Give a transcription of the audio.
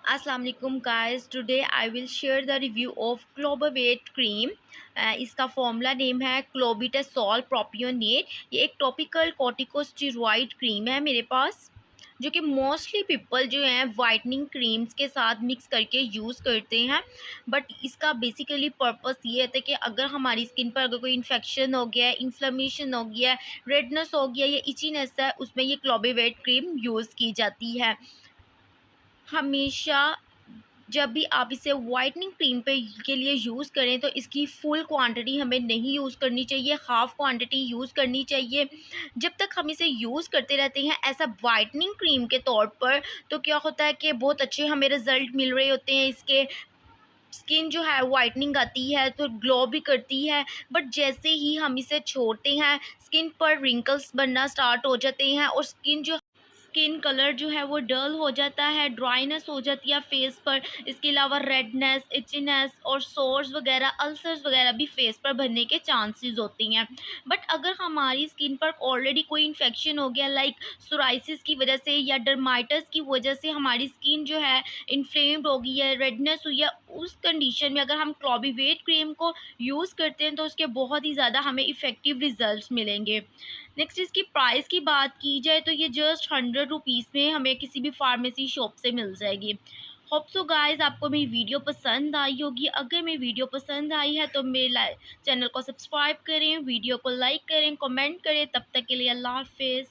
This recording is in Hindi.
अस्सलाम वालेकुम guys, today I will share the review of Clobevate cream. इसका फॉर्मूला नेम है क्लोबिटासोल प्रोपियोनेट। ये एक टॉपिकल कॉर्टिकोस्टेरॉइड क्रीम है मेरे पास, जो कि मोस्टली पीपल जो हैं वाइटनिंग क्रीम्स के साथ मिक्स करके यूज़ करते हैं। बट इसका बेसिकली पर्पस ये है कि अगर हमारी स्किन पर अगर कोई इन्फेक्शन हो गया है, इन्फ्लेमेशन हो गया है, रेडनेस हो गया या इचीनेस है, उसमें ये क्लोबेवेट क्रीम यूज़ की जाती है। हमेशा जब भी आप इसे वाइटनिंग क्रीम पे के लिए यूज़ करें तो इसकी फुल क्वांटिटी हमें नहीं यूज़ करनी चाहिए, हाफ़ क्वांटिटी यूज़ करनी चाहिए। जब तक हम इसे यूज़ करते रहते हैं एज़ अ वाइटनिंग क्रीम के तौर पर, तो क्या होता है कि बहुत अच्छे हमें रिज़ल्ट मिल रहे होते हैं इसके। स्किन जो है वाइटनिंग आती है तो ग्लो भी करती है। बट जैसे ही हम इसे छोड़ते हैं, स्किन पर रिंकल्स बनना स्टार्ट हो जाते हैं और स्किन कलर जो है वो डल हो जाता है, ड्राइनेस हो जाती है फेस पर। इसके अलावा रेडनेस, इचीनेस और सोर्स वगैरह, अल्सर्स वगैरह भी फेस पर बनने के चांसेस होती हैं। बट अगर हमारी स्किन पर ऑलरेडी कोई इन्फेक्शन हो गया, लाइक सोराइसिस की वजह से या डर्माइटिस की वजह से हमारी स्किन जो है इन्फ्लेम्ड हो गई है, रेडनेस हुई है, उस कंडीशन में अगर हम क्लोबेवेट क्रीम को यूज़ करते हैं तो उसके बहुत ही ज़्यादा हमें इफ़ेक्टिव रिजल्ट्स मिलेंगे। नेक्स्ट, इसकी प्राइस की बात की जाए तो ये जस्ट 100 रुपीज़ में हमें किसी भी फार्मेसी शॉप से मिल जाएगी। होप सो गाइस आपको मेरी वीडियो पसंद आई होगी। अगर मेरी वीडियो पसंद आई है तो मेरे चैनल को सब्सक्राइब करें, वीडियो को लाइक करें, कमेंट करें। तब तक के लिए अल्लाह हाफ़िज़।